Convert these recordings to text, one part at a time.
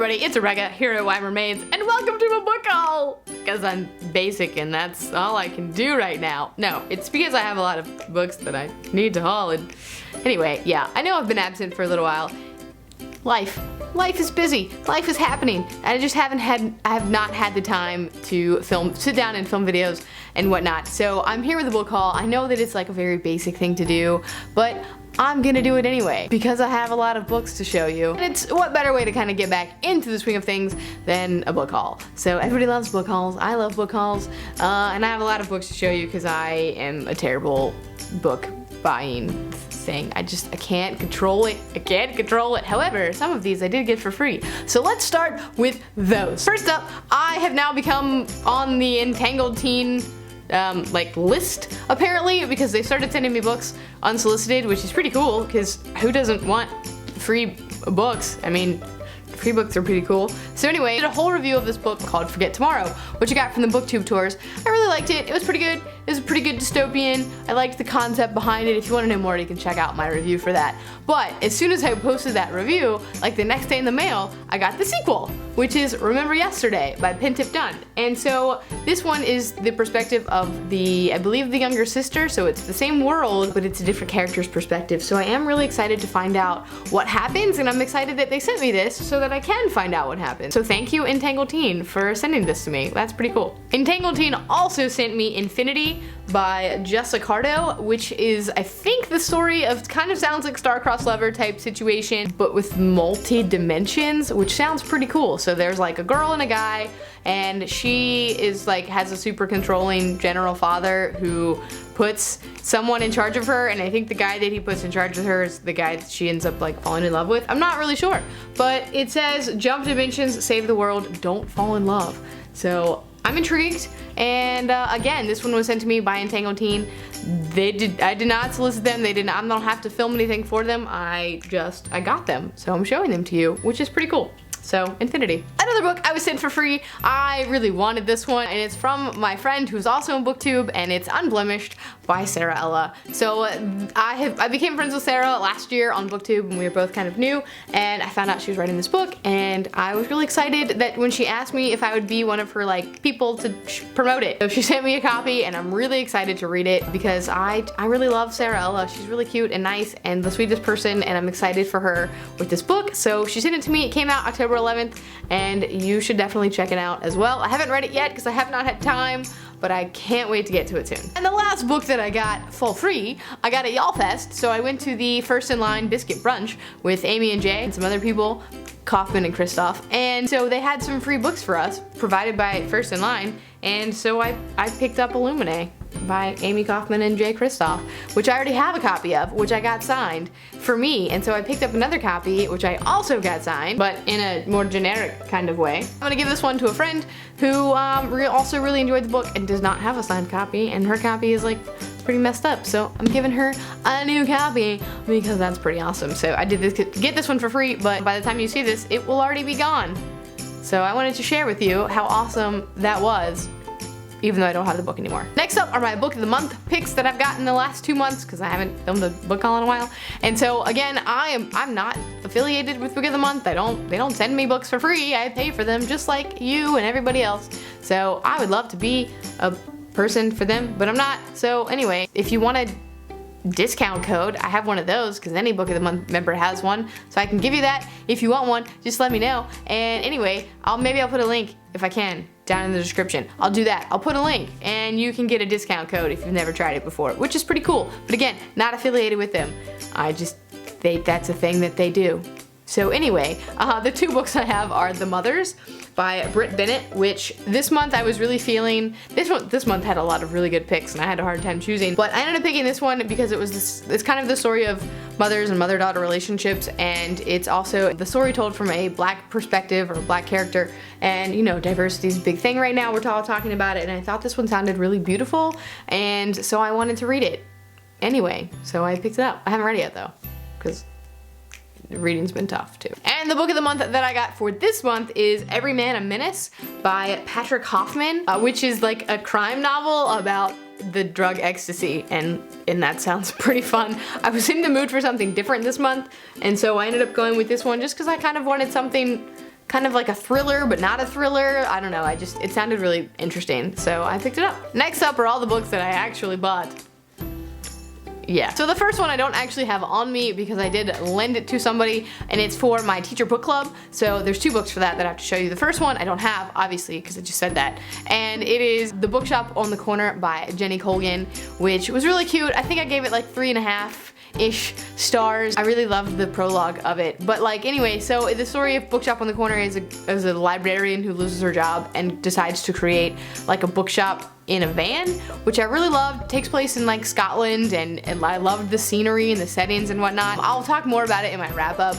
everybody, it's Rebecca here at Wein Mermaids, and welcome to a book haul! Because I'm basic and that's all I can do right now. No, it's because I have a lot of books that I need to haul, and anyway, yeah, I know I've been absent for a little while. Life is busy, life is happening, and I have not had the time to sit down and film videos and whatnot. So I'm here with a book haul. I know that it's like a very basic thing to do, but I'm gonna do it anyway because I have a lot of books to show you. And it's what better way to kind of get back into the swing of things than a book haul. So everybody loves book hauls, I love book hauls, and I have a lot of books to show you because I am a terrible book buying thing. I can't control it. I can't control it. However, some of these I did get for free. So let's start with those. First up, I have now become on the Entangled Teen list apparently, because they started sending me books unsolicited, which is pretty cool because who doesn't want free books? I mean, free books are pretty cool. So anyway, I did a whole review of this book called Forget Tomorrow, which I got from the BookTube Tours. I really liked it. It was pretty good. It was a pretty good dystopian. I liked the concept behind it. If you want to know more, you can check out my review for that. But as soon as I posted that review, like the next day in the mail, I got the sequel, which is Remember Yesterday by Pintip Dunn. And so this one is the perspective of I believe the younger sister, so it's the same world, but it's a different character's perspective. So I am really excited to find out what happens, and I'm excited that they sent me this so that I can find out what happens. So thank you, Entangled Teen, for sending this to me. That's pretty cool. Entangled Teen also sent me Infinity by Jus Accardo, which is, I think, the story of, kind of sounds like star-crossed lover type situation, but with multi-dimensions, which sounds pretty cool. So there's like a girl and a guy, and she is like, has a super controlling general father who puts someone in charge of her, and I think the guy that he puts in charge of her is the guy that she ends up like falling in love with. I'm not really sure, but it says jump dimensions, save the world, don't fall in love. So I'm intrigued, and again, this one was sent to me by Entangled Teen. I did not solicit them. I don't have to film anything for them. I got them, so I'm showing them to you, which is pretty cool. So, Infinity. Another book I was sent for free. I really wanted this one, and it's from my friend who's also in BookTube, and it's Unblemished by Sara. So I became friends with Sara last year on BookTube, and we were both kind of new, and I found out she was writing this book, and I was really excited that when she asked me if I would be one of her like people to promote it. So she sent me a copy, and I'm really excited to read it because I really love Sara. She's really cute and nice and the sweetest person, and I'm excited for her with this book. So she sent it to me. It came out October 11th, and you should definitely check it out as well. I haven't read it yet because I have not had time, but I can't wait to get to it soon. And the last book that I got for free, I got at Y'all Fest. So I went to the First in Line Biscuit Brunch with Amie and Jay and some other people, Kaufman and Kristoff, and so they had some free books for us provided by First in Line, and so I picked up Illuminae by Amie Kaufman and Jay Kristoff, which I already have a copy of, which I got signed for me, and so I picked up another copy, which I also got signed, but in a more generic kind of way. I'm gonna give this one to a friend who also really enjoyed the book and does not have a signed copy, and her copy is like pretty messed up, so I'm giving her a new copy because that's pretty awesome. So I did get this one for free, but by the time you see this, it will already be gone. So I wanted to share with you how awesome that was, even though I don't have the book anymore. Next up are my book of the month picks that I've gotten the last 2 months because I haven't filmed a book haul in a while. And so again, I'm not affiliated with Book of the Month. They don't send me books for free. I pay for them just like you and everybody else. So I would love to be a person for them, but I'm not. So anyway, if you want a discount code, I have one of those because any Book of the Month member has one, so I can give you that. If you want one, just let me know. And anyway, maybe I'll put a link if I can down in the description. I'll do that. I'll put a link and you can get a discount code if you've never tried it before, which is pretty cool. But again, not affiliated with them. That's a thing that they do. So anyway, the two books I have are The Mothers by Bennett, which this month I was really feeling. This month had a lot of really good picks, and I had a hard time choosing. But I ended up picking this one because it's kind of the story of mothers and mother-daughter relationships, and it's also the story told from a black perspective or a black character. And you know, diversity is a big thing right now. We're all talking about it, and I thought this one sounded really beautiful, and so I wanted to read it anyway. So I picked it up. I haven't read it yet though, because reading's been tough too. And the book of the month that I got for this month is Every Man a Menace by Patrick Hoffman, which is like a crime novel about the drug ecstasy, and that sounds pretty fun. I was in the mood for something different this month, and so I ended up going with this one just because I kind of wanted something kind of like a thriller, but not a thriller. I don't know, it sounded really interesting, so I picked it up. Next up are all the books that I actually bought. Yeah. So the first one I don't actually have on me because I did lend it to somebody, and it's for my teacher book club. So there's 2 books for that I have to show you. The first one I don't have, obviously, because I just said that. And it is The Bookshop on the Corner by Jenny Colgan, which was really cute. I think I gave it like 3.5-ish stars. I really loved the prologue of it. But like, anyway, so the story of Bookshop on the Corner is a librarian who loses her job and decides to create like a bookshop in a van, which I really loved. It takes place in like Scotland, and I loved the scenery and the settings and whatnot. I'll talk more about it in my wrap up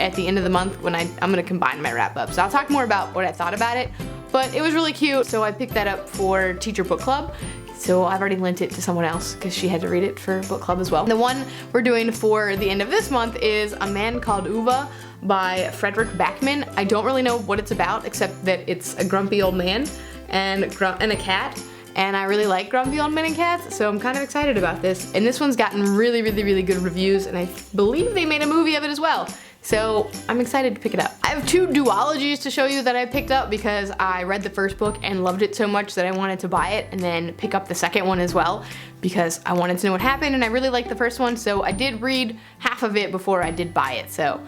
at the end of the month when I'm gonna combine my wrap up. So I'll talk more about what I thought about it, but it was really cute, so I picked that up for teacher book club. So I've already lent it to someone else because she had to read it for book club as well. The one we're doing for the end of this month is A Man Called Uva by Fredrik Backman. I don't really know what it's about, except that it's a grumpy old man and a cat. And I really like grumpy old men and cats, so I'm kind of excited about this. And this one's gotten really, really, really good reviews, and I believe they made a movie of it as well. So I'm excited to pick it up. I have 2 duologies to show you that I picked up because I read the first book and loved it so much that I wanted to buy it and then pick up the second one as well because I wanted to know what happened, and I really liked the first one, so I did read half of it before I did buy it. So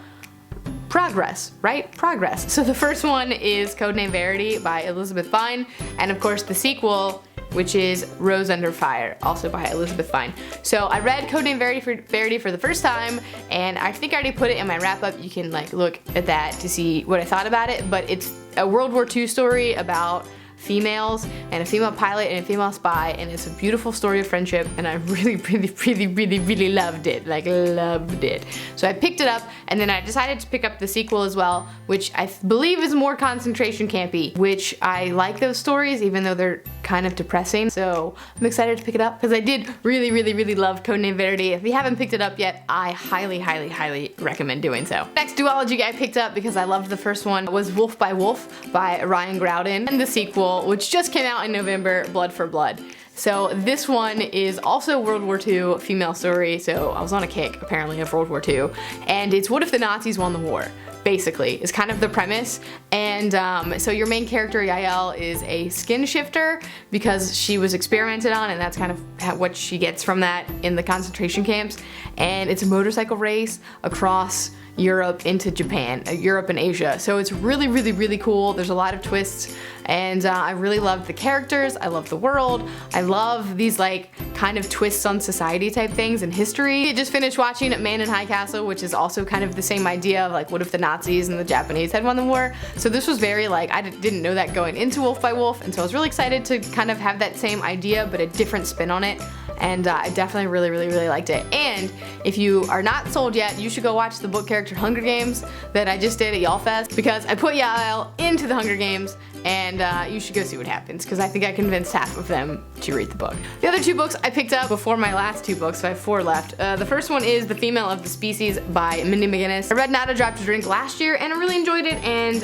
progress, right? Progress. So the first one is Codename Verity by Elizabeth Wein, and of course the sequel, which is Rose Under Fire, also by Elizabeth Wein. So I read Codename Verity for the first time, and I think I already put it in my wrap up. You can like look at that to see what I thought about it, but it's a World War II story about females and a female pilot and a female spy, and it's a beautiful story of friendship, and I really, really, really, really, really loved it. Like, loved it. So I picked it up, and then I decided to pick up the sequel as well, which I believe is more concentration campy, which I like those stories, even though they're kind of depressing. So I'm excited to pick it up because I did really, really, really love Codename Verity. If you haven't picked it up yet, I highly, highly, highly recommend doing so. Next duology I picked up because I loved the first one was Wolf by Wolf by Ryan Graudin, and the sequel, which just came out in November, Blood for Blood. So this one is also World War II female story, so I was on a kick apparently of World War II, and it's what if the Nazis won the war, basically, is kind of the premise. And so your main character, Yael, is a skin shifter because she was experimented on, and that's kind of what she gets from that in the concentration camps. And it's a motorcycle race across Europe into Japan, Europe and Asia. So it's really, really, really cool. There's a lot of twists, and I really love the characters. I love the world. I love these like kind of twists on society type things and history. I just finished watching Man in High Castle, which is also kind of the same idea of like what if the Nazis and the Japanese had won the war. So this was very like, I didn't know that going into Wolf by Wolf, and so I was really excited to kind of have that same idea but a different spin on it. And I definitely really, really, really liked it. And if you are not sold yet, you should go watch the book character Hunger Games that I just did at Y'all Fest, because I put Yael into the Hunger Games, and you should go see what happens, because I think I convinced half of them to read the book. The other 2 books I picked up before my last 2 books, so I have 4 left. The first one is The Female of the Species by Mindy McGinnis. I read Not a Drop to Drink last year, and I really enjoyed it, and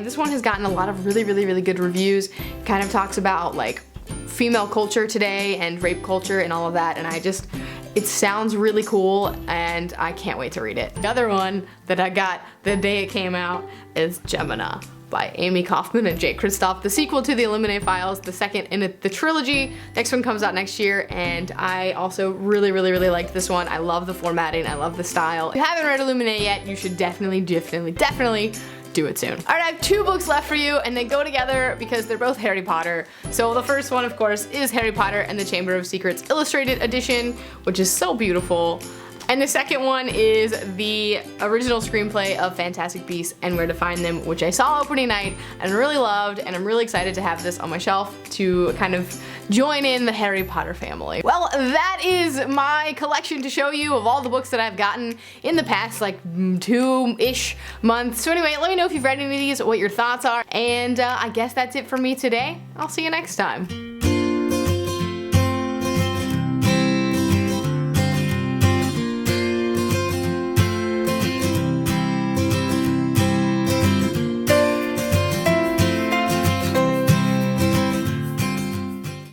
this one has gotten a lot of really, really, really good reviews. It kind of talks about like female culture today and rape culture and all of that, and it sounds really cool, and I can't wait to read it. The other one that I got the day it came out is Gemina by Amie, Kaufman, and Kristoff, the sequel to the Illuminae files, the second in the trilogy. Next one comes out next year, and I also really, really, really liked this one. I love the formatting, I love the style. If you haven't read Illuminae yet, you should definitely do it soon. Alright, I have 2 books left for you, and they go together because they're both Harry Potter. So the first one, of course, is Harry Potter and the Chamber of Secrets Illustrated Edition, which is so beautiful. And the second one is the original screenplay of Fantastic Beasts and Where to Find Them, which I saw opening night and really loved, and I'm really excited to have this on my shelf to kind of join in the Harry Potter family. Well, that is my collection to show you of all the books that I've gotten in the past like 2-ish months. So anyway, let me know if you've read any of these, what your thoughts are, and I guess that's it for me today. I'll see you next time.